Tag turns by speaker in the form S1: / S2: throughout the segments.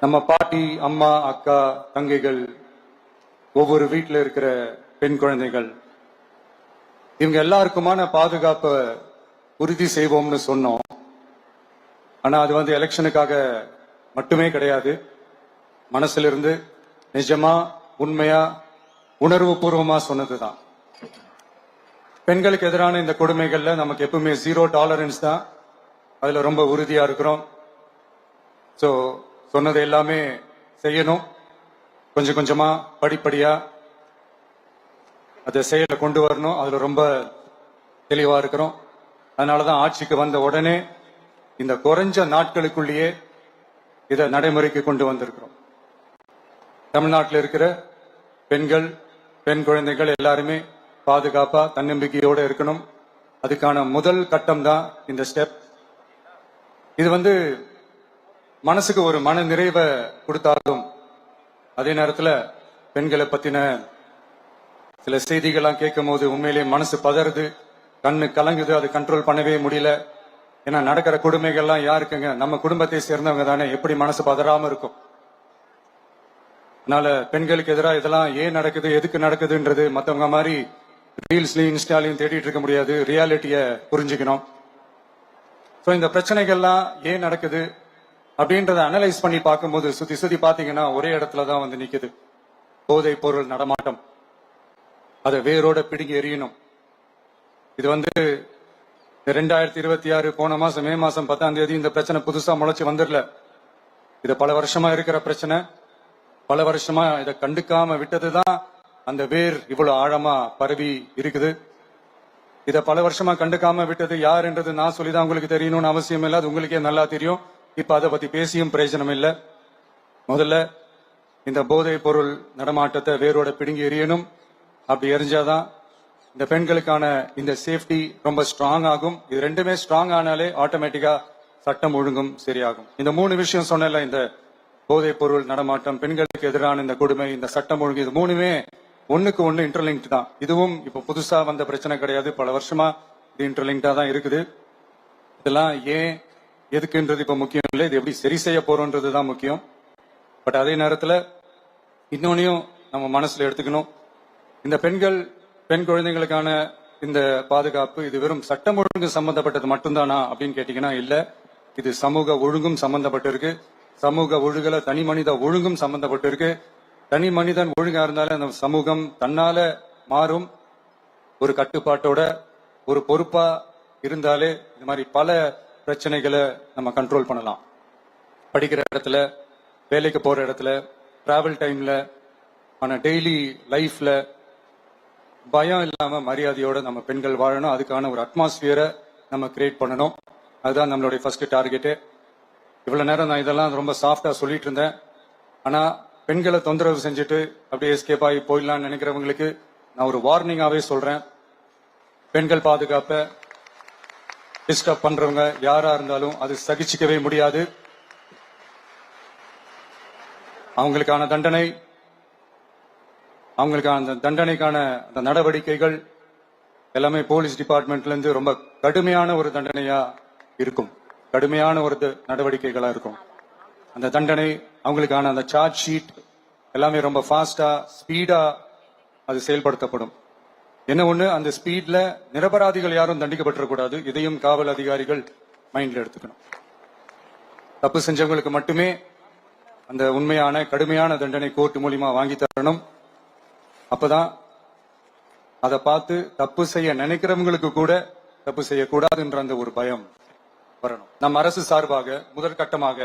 S1: நம்ம பாட்டி, அம்மா, அக்கா, தங்கைகள், ஒவ்வொரு வீட்டில் இருக்கிற பெண் குழந்தைகள், இவங்க எல்லாருக்குமான பாதுகாப்பை உறுதி செய்வோம்னு சொன்னோம். ஆனா அது எலெக்ஷனுக்காக மட்டுமே கிடையாது. மனசுல இருந்து நிஜமா, உண்மையா, உணர்வு பூர்வமா சொன்னதுதான். பெண்களுக்கு எதிரான இந்த கொடுமைகள்ல நமக்கு எப்பவுமே 0 டாலரன்ஸ் தான். அதுல ரொம்ப உறுதியா இருக்கிறோம். சோ சொன்னது எல்லாமே செய்யணும். கொஞ்சம் கொஞ்சமா, படிப்படியா அதை செயல கொண்டு வரணும். அதுல ரொம்ப தெளிவா இருக்கிறோம். அதனாலதான் ஆட்சிக்கு வந்த உடனே இந்த குறைஞ்ச நாட்களுக்குள்ளேயே இதை நடைமுறைக்கு கொண்டு வந்திருக்கிறோம். தமிழ்நாட்டில் இருக்கிற பெண்கள், பெண் குழந்தைகள் எல்லாருமே பாதுகாப்பா, தன்னம்பிக்கையோட இருக்கணும். அதுக்கான முதல் கட்டம் தான் இந்த ஸ்டெப். இது மனசுக்கு ஒரு மன நிறைவை கொடுத்தாலும், அதே நேரத்தில் பெண்களை பத்தின சில செய்திகள்லாம் கேட்கும் போது உண்மையிலேயே மனசு பதறுது, கண்ணு கலங்குது. அது கண்ட்ரோல் பண்ணவே முடியல. ஏன்னா நடக்கிற கொடுமைகள்லாம் யாருக்குங்க? நம்ம குடும்பத்தை சேர்ந்தவங்க தானே. எப்படி மனசு பதறாம இருக்கும்? அதனால பெண்களுக்கு எதிராக இதெல்லாம் ஏன் நடக்குது, எதுக்கு நடக்குதுன்றது மற்றவங்க மாதிரி ரீல்ஸ்லயும் இன்ஸ்டாலையும் தேடிட்டு இருக்க முடியாது. ரியாலிட்டிய புரிஞ்சுக்கணும். இந்த பிரச்சனைகள்லாம் ஏன் நடக்குது அப்படின்றத அனலைஸ் பண்ணி பார்க்கும்போது சுத்தி சுத்தி பாத்தீங்கன்னா ஒரே இடத்துலதான் நிக்குது. போதை பொருள் நடமாட்டம். அதை வேரோட பிடுங்கி எறியணும். இது 2026 போன மாசம் மே மாசம் 10ஆம் தேதி இந்த பிரச்சனை புதுசா முளைச்சு வந்துடல. இது பல வருஷமா இருக்கிற பிரச்சனை. பல வருஷமா இதை கண்டுக்காம விட்டதுதான் அந்த வேர் இவ்வளவு ஆழமா பரவி இருக்குது. இதை பல வருஷமா கண்டுக்காம விட்டது யாருன்றது நான் சொல்லிதான் உங்களுக்கு தெரியணும்னு அவசியம் இல்லை. அது உங்களுக்கே நல்லா தெரியும். இப்ப அதை பத்தி பேசியும் பிரயோஜனம் இல்லை. முதல்ல இந்த போதை பொருள் நடமாட்டத்தை வேரோட பிடுங்கி எறியணும். அப்படி எரிஞ்சாதான் இந்த பெண்களுக்கான இந்த சேஃப்டி ரொம்ப ஸ்ட்ராங் ஆகும். இது ரெண்டுமே ஸ்ட்ராங் ஆனாலே ஆட்டோமேட்டிக்கா சட்டம் ஒழுங்கும் சரியாகும். இந்த 3 விஷயம் சொன்னல, இந்த போதை பொருள் நடமாட்டம், பெண்களுக்கு எதிரான இந்த கொடுமை, இந்த சட்டம் ஒழுங்கு, இது 3மே ஒண்ணுக்கு ஒண்ணு இன்டர்லிங்க் தான். இதுவும் இப்ப புதுசா வந்த பிரச்சனை கிடையாது. பல வருஷமா இது இன்டர்லிங்கா தான் இருக்குது. இதெல்லாம் ஏன் எதுக்குன்றது இப்ப முக்கியம் இல்லை. இது எப்படி சரி செய்ய போறோம்ன்றதுதான் முக்கியம். பட் அதே நேரத்துல இன்னொன்னையும் நம்ம மனசுல எடுத்துக்கணும். இந்த பெண் குழந்தைகளுக்கான இந்த பாதுகாப்பு இது வெறும் சட்டம் ஒழுங்கு சம்பந்தப்பட்டது மட்டும்தானா அப்படின்னு கேட்டீங்கன்னா இல்ல. இது சமூக ஒழுங்கும் சம்பந்தப்பட்டிருக்கு. சமூக ஒழுங்குல தனி மனித ஒழுங்கும் சம்பந்தப்பட்டிருக்கு. தனி மனிதன் ஒழுங்கா இருந்தாலே அந்த சமூகம் தன்னால மாறும். ஒரு கட்டுப்பாட்டோட, ஒரு பொறுப்பா இருந்தாலே இந்த மாதிரி பல பிரச்சனைகளை நம்ம கண்ட்ரோல் பண்ணலாம். படிக்கிற இடத்துல, வேலைக்கு போற இடத்துல, டிராவல் டைம்ல, ஆனா டெய்லி லைஃப்ல பயம் இல்லாம மரியாதையோட நம்ம பெண்கள் வாழணும். அதுக்கான ஒரு அட்மாஸ்பியரை நம்ம கிரியேட் பண்ணணும். அதுதான் நம்மளுடைய ஃபர்ஸ்ட் டார்கெட்டு. இவ்வளவு நேரம் நான் இதெல்லாம் ரொம்ப சாஃப்டா சொல்லிட்டு இருந்தேன். ஆனா பெண்களை தொந்தரவு செஞ்சுட்டு அப்படியே எஸ்கேப் ஆகி போயிடலாம்னு நினைக்கிறவங்களுக்கு நான் ஒரு வார்னிங்காவே சொல்றேன். பெண்கள் பாதுகாப்பை டிஸ்டர்ப் பண்றவங்க யாரா இருந்தாலும் அது சகிச்சுக்கவே முடியாது. அவங்களுக்கான தண்டனைக்கான அந்த நடவடிக்கைகள் எல்லாமே போலீஸ் டிபார்ட்மெண்ட்ல இருந்து ரொம்ப கடுமையான ஒரு தண்டனையா இருக்கும். கடுமையான ஒரு நடவடிக்கைகளா இருக்கும். அந்த தண்டனை, அவங்களுக்கான அந்த சார்ஜ் ஷீட் எல்லாமே ரொம்ப ஃபாஸ்டா, ஸ்பீடா அது செயல்படுத்தப்படும். என்ன ஒண்ணு, அந்த ஸ்பீட்ல நிரபராதிகள் யாரும் தண்டிக்கப்பட்டிருக்கூடாது. இதையும் காவல் அதிகாரிகள் மைண்ட்ல எடுத்துக்கணும். தப்பு செஞ்சவங்களுக்கு மட்டுமே அந்த உண்மையான கடுமையான தண்டனை கோர்ட் மூலியமா வாங்கி தரணும். அப்பதான் அதை பார்த்து தப்பு செய்ய நினைக்கிறவங்களுக்கு கூட தப்பு செய்யக்கூடாதுன்ற அந்த ஒரு பயம் வரணும். நம் அரசு சார்பாக முதற்கட்டமாக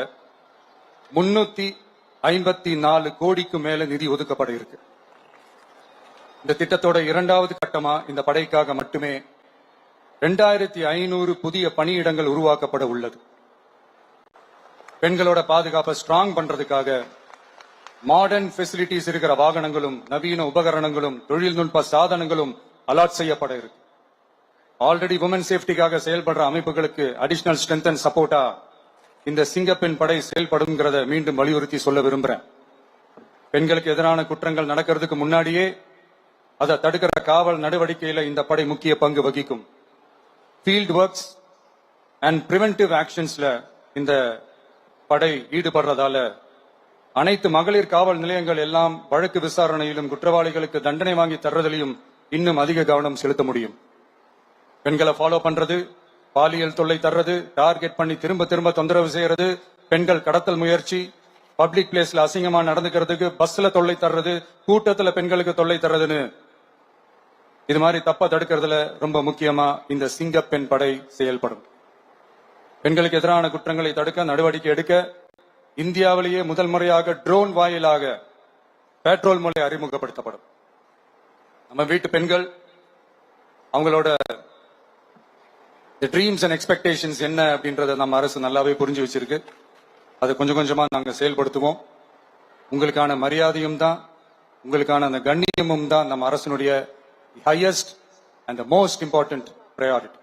S1: 354 கோடிக்கு மேல நிதி ஒதுக்கப்பட இருக்கு. இந்த திட்டத்தோட 2வது கட்டமா இந்த படைக்காக மட்டுமே 2500 புதிய பணியிடங்கள் உருவாக்கப்பட உள்ளது. பெண்களோட பாதுகாப்பை ஸ்ட்ராங் பண்றதுக்காக மாடர்ன் ஃபெசிலிட்டிஸ் இருக்கிற வாகனங்களும், நவீன உபகரணங்களும், தொழில்நுட்ப சாதனங்களும் அலாட் செய்யப்பட இருக்கு. ஆல்ரெடி உமன் சேஃப்டிக்காக செயல்படுற அமைப்புகளுக்கு அடிஷனல் ஸ்ட்ரென்த் அண்ட் சப்போர்ட்டா இந்த சிங்கப்பெண் படை செயல்படுங்கிறத மீண்டும் வலியுறுத்தி சொல்ல விரும்புறேன். பெண்களுக்கு எதிரான குற்றங்கள் நடக்கிறதுக்கு முன்னாடியே அதை தடுக்கிற காவல் நடவடிக்கையில இந்த படை முக்கிய பங்கு வகிக்கும். ஃபீல்ட் ஒர்க்ஸ் அண்ட் பிரிவென்டிவ் ஆக்ஷன்ஸ்ல இந்த படை ஈடுபடுறதால அனைத்து மகளிர் காவல் நிலையங்கள் எல்லாம் வழக்கு விசாரணையிலும் குற்றவாளிகளுக்கு தண்டனை வாங்கி தர்றதிலையும் இன்னும் அதிக கவனம் செலுத்த முடியும். பெண்களை ஃபாலோ பண்றது, பாலியல் தொல்லை தர்றது, டார்கெட் பண்ணி திரும்ப திரும்ப தொந்தரவு செய்யறது, பெண்கள் கடத்தல் முயற்சி, பப்ளிக் பிளேஸ்ல அசிங்கமா நடந்துக்கிறதுக்கு பஸ்ல தொல்லை தர்றது, கூட்டத்துல பெண்களுக்கு தொல்லை தர்றதுன்னு இது மாதிரி தப்பா தடுக்கிறதுல ரொம்ப முக்கியமா இந்த சிங்கப்பெண் படை செயல்படும். பெண்களுக்கு எதிரான குற்றங்களை தடுக்க நடவடிக்கை எடுக்க இந்தியாவிலேயே முதல் முறையாக ட்ரோன் வாயிலாக பெட்ரோல் முறை அறிமுகப்படுத்தப்படும். நம்ம வீட்டு பெண்கள் அவங்களோட ட்ரீம்ஸ் அண்ட் எக்ஸ்பெக்டேஷன்ஸ் என்ன அப்படின்றத நம்ம அரசு நல்லாவே புரிஞ்சு வச்சிருக்கு. அதை கொஞ்சம் கொஞ்சமா நாங்க செயல்படுத்துவோம். உங்களுக்கான மரியாதையும் தான், உங்களுக்கான அந்த கண்ணியமும் தான் நம்ம அரசினுடைய highest and the most important priority.